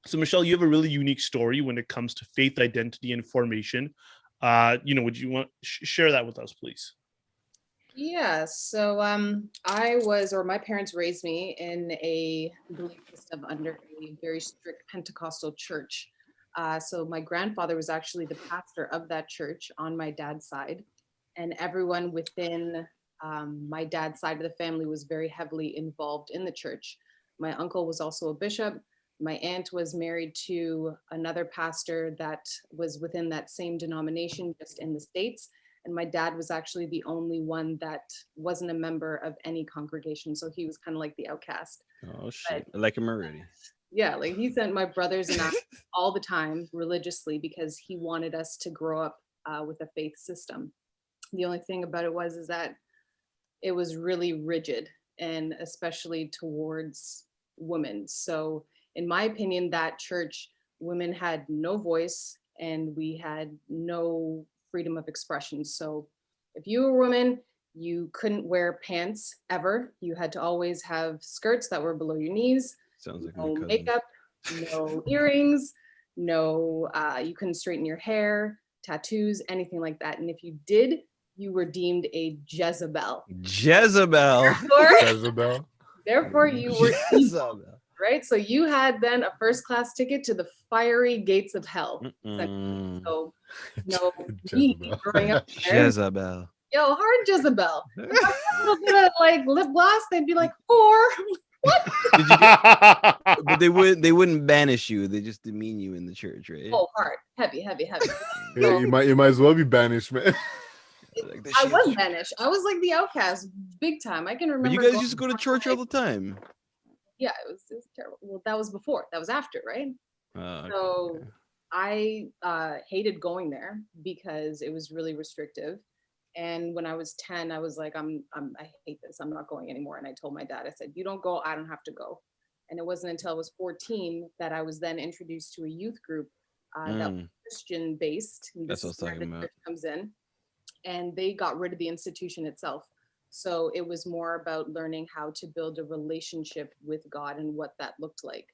So Michelle, you have a really unique story when it comes to faith identity and formation. Would you want share that with us, please? Yeah, so my parents raised me in a belief system under a very strict Pentecostal church. So my grandfather was actually the pastor of that church on my dad's side, and everyone within my dad's side of the family was very heavily involved in the church. My uncle was also a bishop. My aunt was married to another pastor that was within that same denomination, just in the States, and my dad was actually the only one that wasn't a member of any congregation, so he was kind of like the outcast. Oh But shit, I like him already. yeah, like he sent my brothers and I all the time religiously because he wanted us to grow up with a faith system. The only thing about it was is that it was really rigid, and especially towards women. So in my opinion, that church, women had no voice and we had no freedom of expression. So if you were a woman, you couldn't wear pants ever. You had to always have skirts that were below your knees, Sounds like my no cousin. makeup, no earrings, no, you couldn't straighten your hair, tattoos, anything like that. And if you did, you were deemed a Jezebel. Jezebel. Therefore, Jezebel. therefore you were evil, Jezebel. right? So you had then a first class ticket to the fiery gates of hell. Essentially. Mm-mm. So, me Jezebel. growing up there, Jezebel. yo, hard Jezebel. If I put a little bit of like lip gloss, they'd be like, whore. What? Did you get? But they wouldn't banish you. They just demean you in the church, right? Oh, hard, heavy, heavy, heavy. Yeah, So you might as well be banished, man. Like this I shit. was banished. I was like the outcast, big time. I can But you remember guys going. used to go to church all the time. Yeah, it was terrible. Well, that was before. That was after, right? Okay, So okay. I hated going there because it was really restrictive. And when I was 10, I was like, I hate this. I'm not going anymore. And I told my dad, I said, you don't go, I don't have to go. And it wasn't until I was 14 that I was then introduced to a youth group that was Mm, Christian based. And that's this what I is was where talking the about. church comes in. And they got rid of the institution itself. So it was more about learning how to build a relationship with God and what that looked like.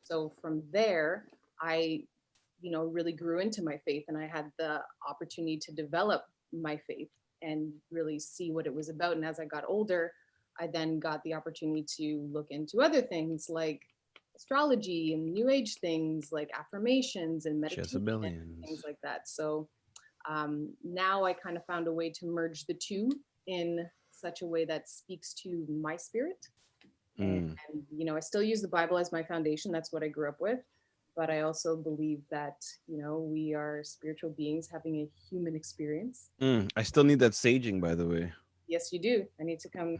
So from there, I, really grew into my faith, and I had the opportunity to develop my faith and really see what it was about. And as I got older, I then got the opportunity to look into other things like astrology and new age things like affirmations and meditation and things Jezebelians. like that. So now I kind of found a way to merge the two in such a way that speaks to my spirit. And, Mm. I still use the Bible as my foundation. That's what I grew up with. But I also believe that, we are spiritual beings having a human experience. I still need that saging, by the way. Yes, you do. I need to come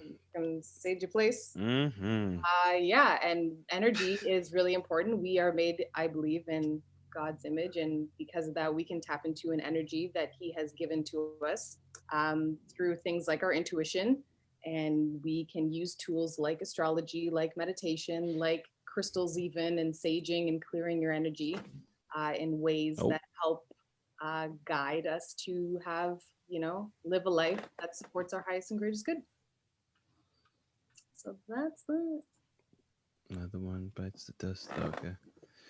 sage your place. Mm-hmm. Yeah, and energy is really important. We are made, I believe, in God's image, and because of that, we can tap into an energy that He has given to us through things like our intuition, and we can use tools like astrology, like meditation, like crystals, even, and saging and clearing your energy in ways Oh, that help guide us to have, live a life that supports our highest and greatest good. So that's that. another one bites the dust. Okay.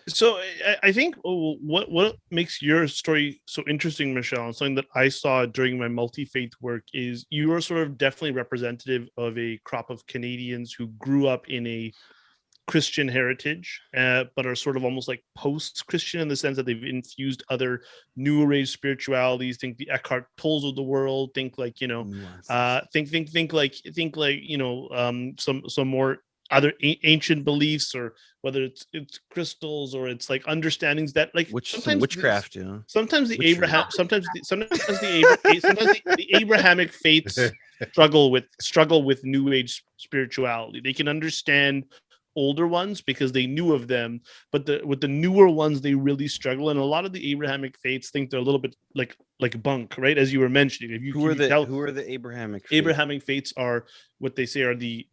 So I think what makes your story so interesting, Michelle, and something that I saw during my multi faith work is you are sort of definitely representative of a crop of Canadians who grew up in a Christian heritage, but are sort of almost like post-Christian in the sense that they've infused other New Age spiritualities. Think the Eckhart Tolles of the world. Think like Nuances. some more other ancient beliefs, or whether it's crystals or it's like understandings that like Some witchcraft, sometimes the witchery. Abraham sometimes the Abrahamic faiths struggle with New Age spirituality. They can understand older ones because they knew of them, but with the newer ones they really struggle. And a lot of the Abrahamic faiths think they're a little bit like bunk, right? As you were mentioning, if Who are you the tell, who are the Abrahamic faith? Abrahamic faiths are what they say are the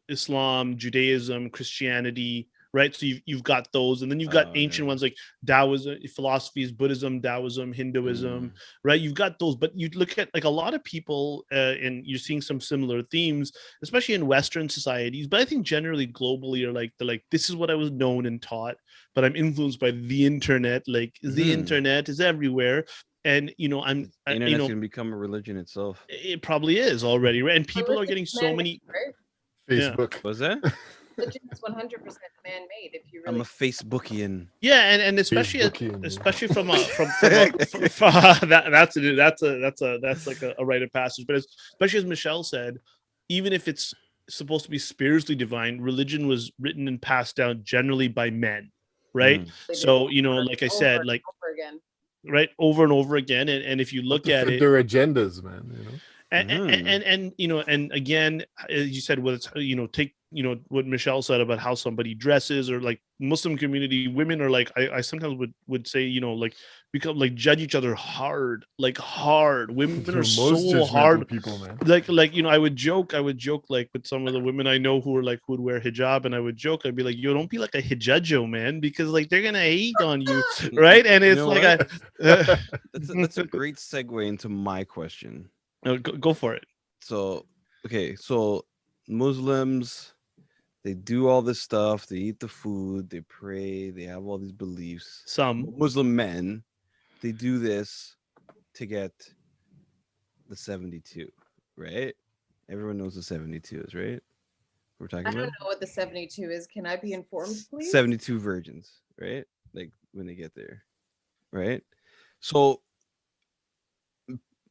Islam, Judaism, Christianity, right? So you've got those, and then you've got Oh, ancient okay. ones like Taoism, philosophies, Buddhism, Taoism, Hinduism, Mm. right? You've got those, but you look at like a lot of people, and you're seeing some similar themes, especially in Western societies. But I think generally globally, are like they're like, this is what I was known and taught. but I'm influenced by the internet. Like the internet is everywhere, and Internet's gonna become a religion itself. it probably is already, right? And people are Religion getting is so man-made, many. right? Facebook. Was that? Religion is 100% man-made. If you I'm really a Facebookian. Yeah, and especially Facebookian, yeah. especially from that's like a rite of passage. But especially as Michelle said, even if it's supposed to be spiritually divine, religion was written and passed down generally by men, right? So like I said, like over again. right, over and over again, and if you look To at fit it, their agendas, man. and again, as you said, whether it's take what Michelle said about how somebody dresses, or like Muslim community, women are like, I sometimes would say, like become like judge each other hard. Women are Most so judgmental hard. people, man. Like I would joke like with some of the women I know who are like, who would wear hijab, and I would joke, I'd be like, yo, don't be like a hijajo, man, because like they're gonna hate on you, right? And it's like that's a great segue into my question. Go for it. So Muslims, they do all this stuff, they eat the food, they pray, they have all these beliefs. Some Muslim men, they do this to get the 72, right? Everyone knows the 72 is, right? We're talking I about don't know what the 72 is. Can I be informed, please? 72 virgins, right? Like when they get there, right? So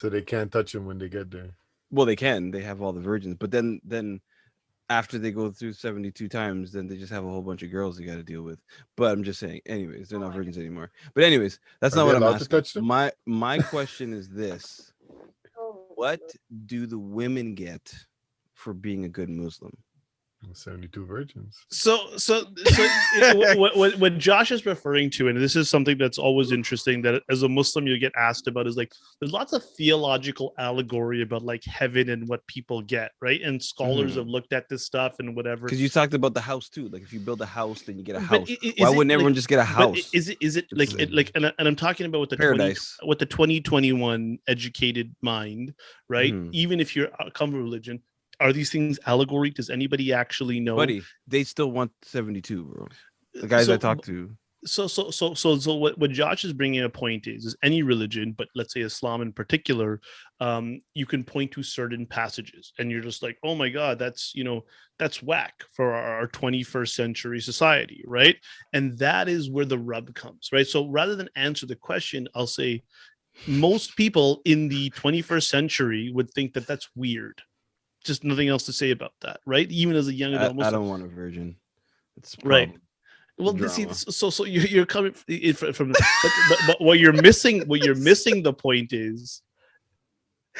they can't touch them when they get there. well, they can. They have all the virgins, but then after they go through 72 times, then they just have a whole bunch of girls they got to deal with. But I'm just saying, anyways, they're not virgins anymore. But anyways, that's not what I'm asking. My question is this: what do the women get for being a good Muslim? 72 virgins. So what Josh is referring to, and this is something that's always interesting, that as a Muslim you get asked about, is like there's lots of theological allegory about like heaven and what people get, right? And scholars have looked at this stuff and whatever. Because you talked about the house too. Like if you build a house, then you get a house. Why wouldn't everyone just get a house? Is it like and I'm talking about with the paradise, with the 2021 educated mind, right? Even if you're come from religion. Are these things allegory? Does anybody actually know? Buddy, they still want 72, bro. The guys I talked to. So what Josh is bringing a point is any religion, but let's say Islam in particular, you can point to certain passages and you're just like, oh my God, that's whack for our 21st century society, right? And that is where the rub comes, right? So rather than answer the question, I'll say most people in the 21st century would think that that's weird. Just nothing else to say about that, right? Even as a young adult Muslim. I don't want a virgin. It's right. Well, see, so you're coming from but what you're missing the point is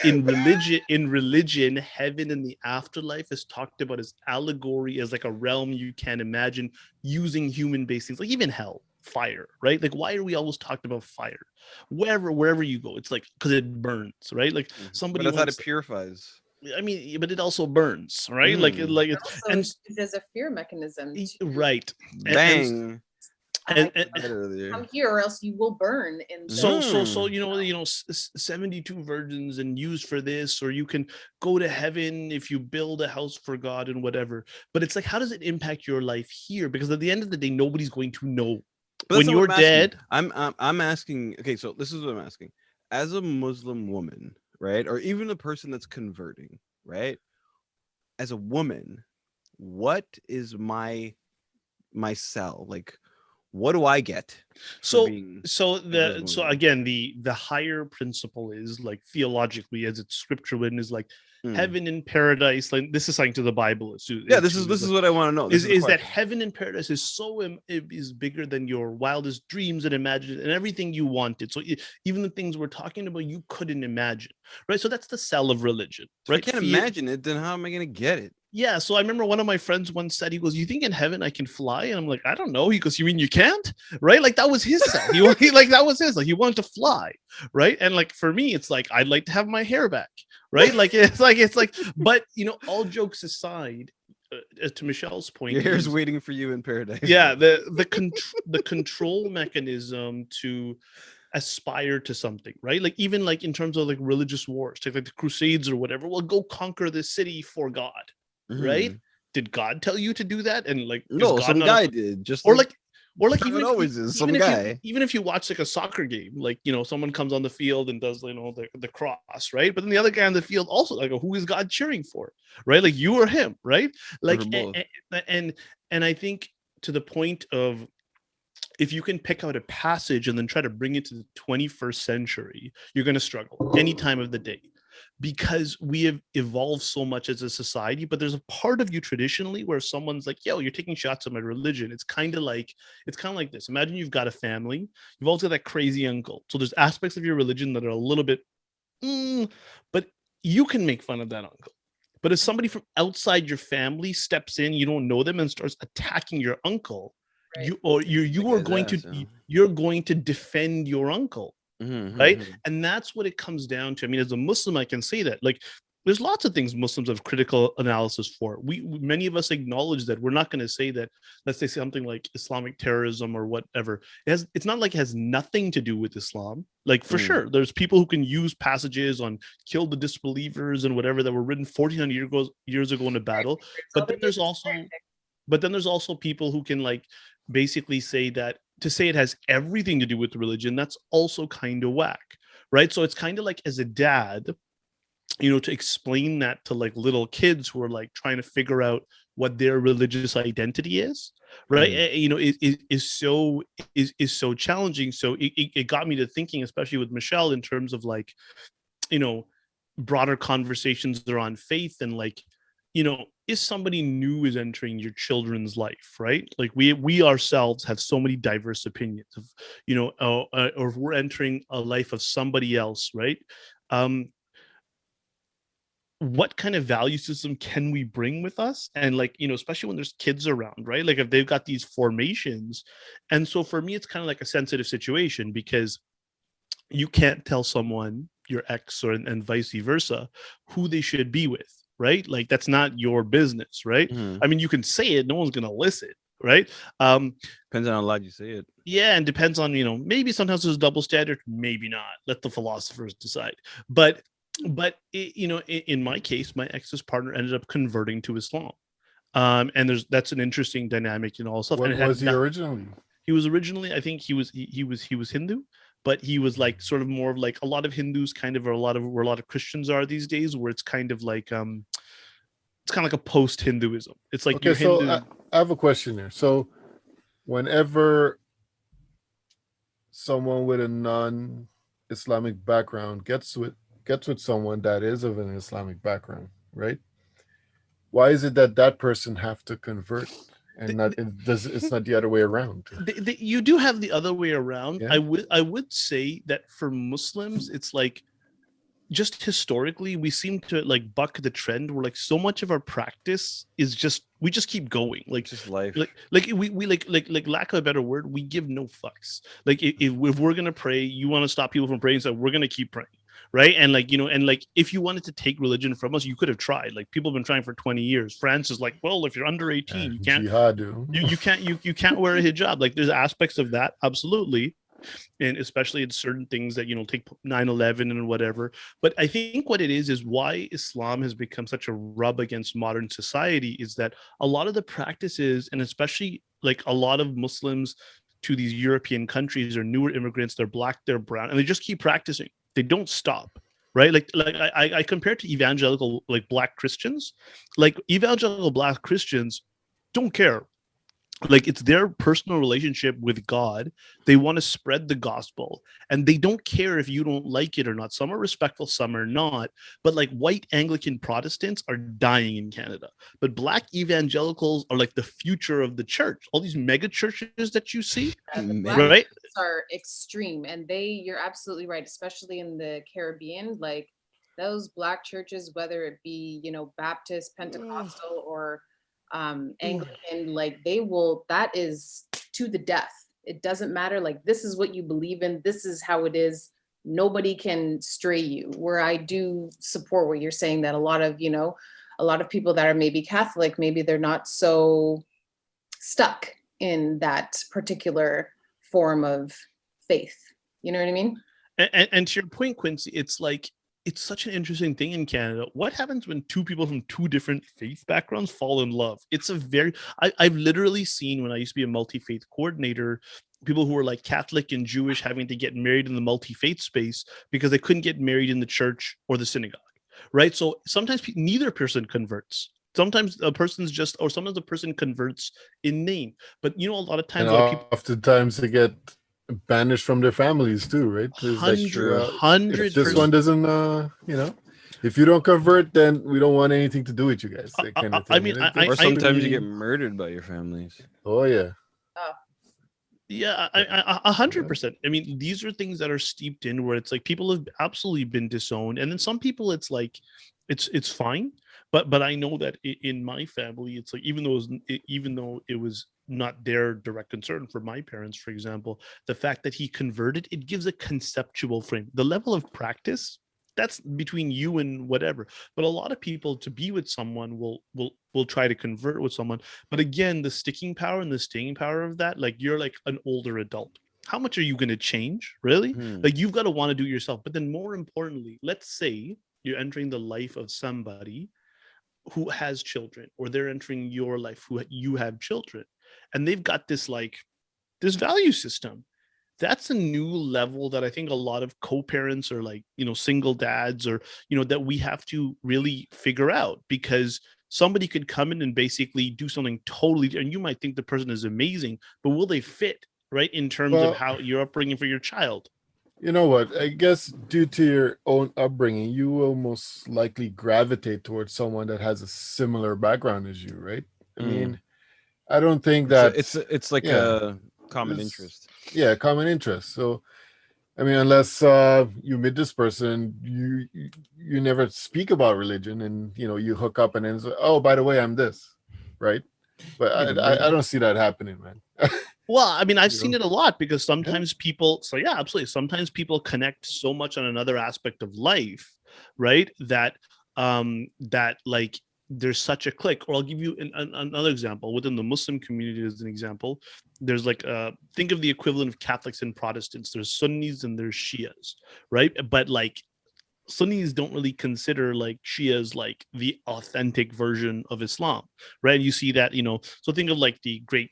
in religion, heaven and the afterlife is talked about as allegory, as like a realm you can imagine using human-based things, like even hell, fire, right? Like why are we always talking about fire? Wherever you go, it's like because it burns, right? Like somebody. But I thought it purifies. I mean, but it also burns, right? Like it's and there's a fear mechanism, right? Bang. And come here, or else you will burn. In so 72 virgins and used for this, or you can go to heaven if you build a house for God and whatever. But it's like, how does it impact your life here? Because at the end of the day, nobody's going to know. But when you're dead, I'm asking. Okay, so this is what I'm asking. As a Muslim woman, right, or even a person that's converting, right, as a woman, what is my cell like? What do I get? So again, the higher principle is like theologically, as it's scripture written, is like heaven and paradise. Like this is something to the Bible. This is what I want to know. Is that heaven and paradise is is bigger than your wildest dreams and imagine and everything you wanted. So even the things we're talking about, you couldn't imagine, right? So that's the cell of religion, right? If I can't imagine it, then how am I going to get it? Yeah, so I remember one of my friends once said, he goes, "You think in heaven I can fly?" And I'm like, "I don't know." He goes, "You mean you can't?" Right? Like that was his cell. He like that was his. Like he wanted to fly, right? And like for me, it's like I'd like to have my hair back, right? Like it's like. But all jokes aside, to Michelle's point, your hair's waiting for you in paradise. Yeah, the control mechanism to aspire to something, right? Like even like in terms of like religious wars, take like the Crusades or whatever. Well, go conquer this city for God. Right? Did God tell you to do that? And like no, some guy did. Just or like Or like It even if always is some even if guy. you even if you watch like a soccer game, like someone comes on the field and does the cross, right? But then the other guy on the field also like, who is God cheering for, right? Like you or him, right? Like for both. and I think to the point of, if you can pick out a passage and then try to bring it to the 21st century, you're going to struggle any time of the day, because we have evolved so much as a society. But there's a part of you traditionally where someone's like, yo, you're taking shots at my religion. It's kind of like this. Imagine you've got a family, you've also got that crazy uncle. So there's aspects of your religion that are a little bit, but you can make fun of that uncle. But if somebody from outside your family steps in, you don't know them, and starts attacking your uncle, Right. you're going to defend your uncle, Mhm, right? mhm. And that's what it comes down to. I mean, as a Muslim, I can say that, like, there's lots of things Muslims have critical analysis for. Many of us acknowledge that. We're not going to say that, let's say something like Islamic terrorism or whatever. It's not like it has nothing to do with Islam. Like, for sure, there's people who can use passages on kill the disbelievers and whatever that were written 1400 years ago in a battle. But then there's also people who can like basically say that, to say it has everything to do with religion, that's also kind of whack, right? So it's kind of like, as a dad, to explain that to like little kids who are like trying to figure out what their religious identity is, right? Is so challenging. So it got me to thinking, especially with Michelle, in terms of like, broader conversations around faith, and like, is somebody new is entering your children's life, right? Like we ourselves have so many diverse opinions of, or if we're entering a life of somebody else, right? What kind of value system can we bring with us? And like, especially when there's kids around, right? Like if they've got these formations. And so for me, it's kind of like a sensitive situation, because you can't tell someone, your ex and vice versa, who they should be with, right? Like that's not your business, right? I mean, you can say it, no one's gonna listen, right? Depends on how loud you say it. Yeah, and depends on, maybe sometimes there's a double standard, maybe not. Let the philosophers decide. But in my case, my ex's partner ended up converting to Islam. And that's an interesting dynamic and all stuff. What And it was he had originally? he was originally, I think he was Hindu, but he was like sort of more of like a lot of Hindus kind of, or where a lot of Christians are these days, where it's kind of like it's kind of like a post Hinduism. It's like Okay, you're so Hindu. I have a question here. So whenever someone with a non-Islamic background gets with someone that is of an Islamic background, right? Why is it that that person have to convert and not it's not the other way around? You do have the other way around. Yeah. I would say that for Muslims, it's like, just historically, we seem to like buck the trend where like so much of our practice is just, we just keep going, like Just life. we like lack of a better word, we give no fucks. Like if we're gonna pray, you want to stop people from praying, so we're gonna keep praying, right? And like, and like, if you wanted to take religion from us, you could have tried. Like people have been trying for 20 years. France is like, well, if you're under 18, you can't Jihad. you can't wear a hijab. Like there's aspects of that, absolutely. And especially in certain things that, take 9/11 and whatever. But I think what it is why Islam has become such a rub against modern society, is that a lot of the practices, and especially like a lot of Muslims to these European countries, are newer immigrants, they're black, they're brown, and they just keep practicing. They don't stop, right? Like I compare to evangelical, like black Christians. Like evangelical black Christians don't care. Like it's their personal relationship with God. They want to spread the gospel, and they don't care if you don't like it or not. Some are respectful, some are not. But like white Anglican Protestants are dying in Canada, but black evangelicals are like the future of the church. All these mega churches that you see, The black right? are extreme, and you're absolutely right, especially in the Caribbean. Like those black churches, whether it be Baptist, Pentecostal, or Anglican, like that is to the death. It doesn't matter. Like this is what you believe in. This is how it is. Nobody can stray you. Where I do support what you're saying, that a lot of people that are maybe Catholic, maybe they're not so stuck in that particular form of faith. You know what I mean? And to your point, Quincy, it's like it's such an interesting thing in Canada. What happens when two people from two different faith backgrounds fall in love? It's a very, I've literally seen, when I used to be a multi-faith coordinator, people who were like Catholic and Jewish having to get married in the multi-faith space because they couldn't get married in the church or the synagogue, right? So sometimes neither person converts. Sometimes a person's just, or sometimes a person converts in name. But you know, a lot of times, And a lot of people, oftentimes they get banished from their families too, right? It's like, if this one 100%. doesn't, if you don't convert, then we don't want anything to do with you guys. That kind of thing. I mean, Or sometimes you get murdered by your families. Oh yeah. Yeah, 100%. I mean, these are things that are steeped in where it's like people have absolutely been disowned, and then some people it's like it's fine, but I know that in my family it's like even though it was not their direct concern for my parents, for example, the fact that he converted, it gives a conceptual frame. The level of practice, that's between you and whatever, but a lot of people to be with someone will try to convert with someone, but again, the sticking power and the staying power of that, like you're like an older adult, how much are you going to change, really? Like you've got to want to do it yourself. But then more importantly, let's say you're entering the life of somebody who has children, or they're entering your life who you have children, and they've got this like this value system. That's a new level that I think a lot of co-parents or like, you know, single dads or, you know, that we have to really figure out, because somebody could come in and basically do something totally, and you might think the person is amazing, but will they fit, right, in terms of how you're upbringing for your child? You know what? I guess due to your own upbringing, you will most likely gravitate towards someone that has a similar background as you, right? I mean, I don't think that it's like a common interest. Yeah, common interest. So, I mean, unless you meet this person, you never speak about religion, and you know you hook up, and then it's like, oh, by the way, I'm this, right? But I don't see that happening, man. Well, I mean, I've seen it a lot, because sometimes people, so yeah, absolutely. Sometimes people connect so much on another aspect of life, right? That like there's such a click. Or I'll give you another example within the Muslim community as an example. There's like think of the equivalent of Catholics and Protestants. There's Sunnis and there's Shias, right? But like Sunnis don't really consider like Shias like the authentic version of Islam, right? And you see that, you know, so think of like the great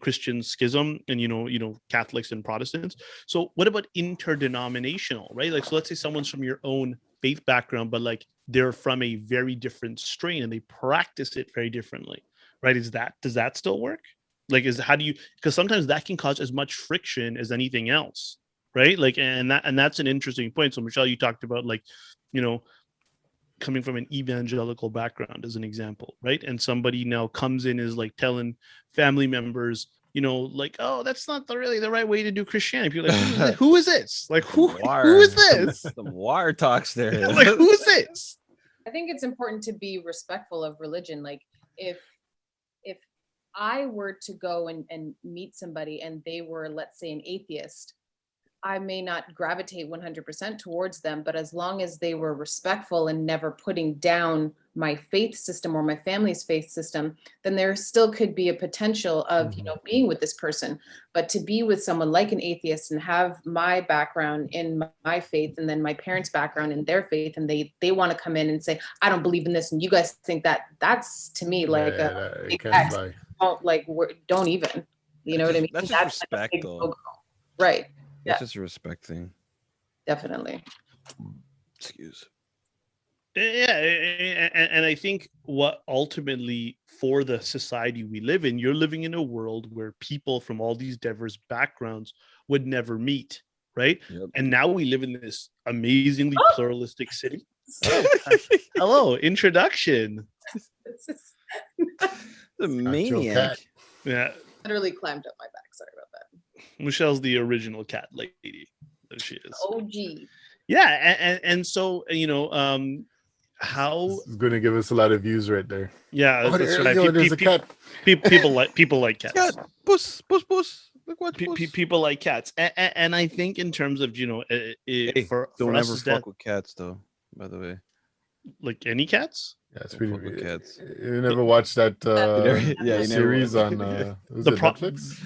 Christian schism and, you know, Catholics and Protestants. So what about interdenominational, right? Like, so let's say someone's from your own faith background, but like they're from a very different strain and they practice it very differently, right? Does that still work? Like, because sometimes that can cause as much friction as anything else, right? Like, and that's an interesting point. So Michelle, you talked about like, you know, coming from an evangelical background as an example, right? And somebody now comes in is like telling family members, you know, like, oh, that's not really the right way to do Christianity. People are like, who is this? Like, who is this? Some wire talks there. Like, who is this? I think it's important to be respectful of religion. Like, if I were to go and meet somebody and they were, let's say, an atheist, I may not gravitate 100% towards them, but as long as they were respectful and never putting down my faith system or my family's faith system, then there still could be a potential of, you know, being with this person. But to be with someone like an atheist and have my background in my faith and then my parents' background in their faith, and they want to come in and say, I don't believe in this, and you guys think that's to me like don't even, you know what I mean? That's just respect, though. Right. That's just a respect thing. Definitely. Excuse. Yeah, and I think what ultimately for the society we live in, you're living in a world where people from all these diverse backgrounds would never meet, right? Yep. And now we live in this amazingly pluralistic city. Hello, introduction. The maniac. Yeah. Literally climbed up my back. Sorry about that. Michelle's the original cat lady. There she is. OG. Yeah, and so, you know, how this is going to give us a lot of views right there. Yeah, that's right. There's a cat. People like cats. Cat. Puss. Look what people like cats, and I think in terms of, you know, don't ever fuck with cats, though. By the way, like any cats. Yeah, it's pretty good. Cats. You never watched that series on Netflix?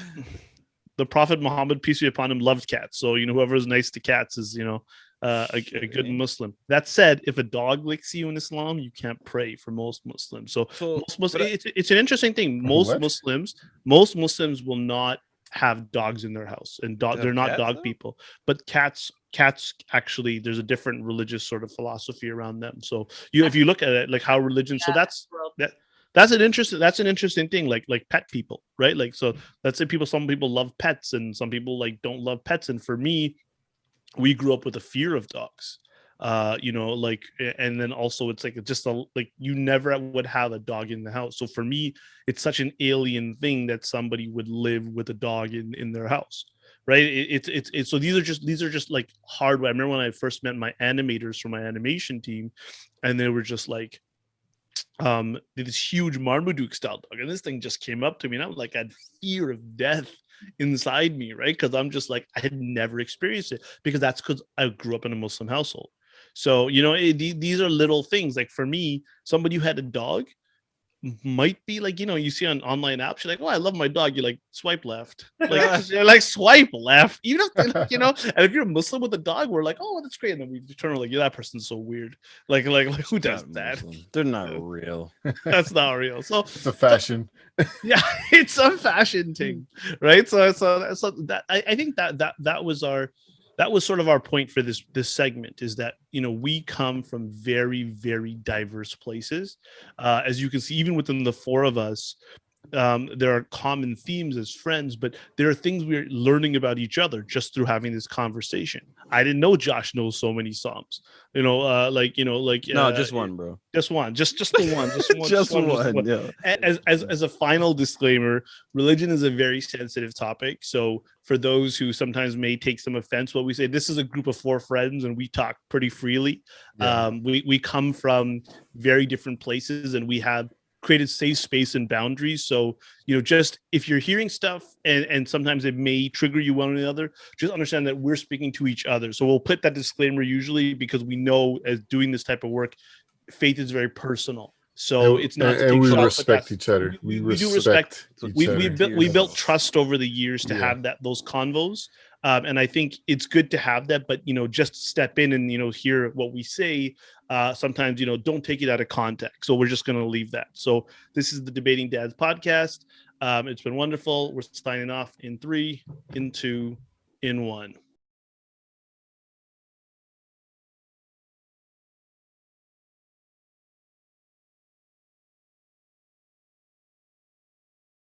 The Prophet Muhammad, peace be upon him, loved cats. So, you know, whoever is nice to cats is, you know, a good Muslim. That said, if a dog licks you in Islam, you can't pray for most Muslims. So it's an interesting thing. Most Muslims will not have dogs in their house, and they're not dog people. But cats actually, there's a different religious sort of philosophy around them. So if you look at it, like how religion, so that's an interesting thing, like pet people, right? Like, so let's say some people love pets and some people like don't love pets. And for me, we grew up with a fear of dogs, like, and then also it's like like you never would have a dog in the house. So for me, it's such an alien thing that somebody would live with a dog in their house, right? It's so these are just like hard. I remember when I first met my animators from my animation team, and they were just like, this huge Marmaduke style dog, and this thing just came up to me, and I was like, I had fear of death inside me, right? Because I'm just like, I had never experienced it, because that's because I grew up in a Muslim household. So these are little things. Like for me, somebody who had a dog might be like, you see on online apps, you're like, oh, I love my dog, you like swipe left, like you're like swipe left, even if and if you're a Muslim with a dog, we're like, oh, that's great, and then we turn like, yeah, that person's so weird, like who does that? They're not real. That's not real. So it's a fashion. Yeah, it's a fashion thing, right? So that I think that was sort of our point for this segment, is that we come from very, very diverse places. As you can see, even within the four of us, there are common themes as friends, but there are things we're learning about each other just through having this conversation. I didn't know Josh knows so many Psalms. No, just one, bro. Just one, just the one, just one. Yeah. As a final disclaimer, religion is a very sensitive topic. So for those who sometimes may take some offense, what we say, this is a group of four friends, and we talk pretty freely. Yeah. We come from very different places, and we have created safe space and boundaries. So, just if you're hearing stuff and sometimes it may trigger you one or the other, just understand that we're speaking to each other. So we'll put that disclaimer usually, because we know, as doing this type of work, faith is very personal. So it's not, and we respect each other. We do respect. We built trust over the years to have those convos. And I think it's good to have that, but just step in and hear what we say. Sometimes don't take it out of context. So we're just going to leave that. So this is the Debating Dads podcast. It's been wonderful. We're signing off in 3, in 2, in 1.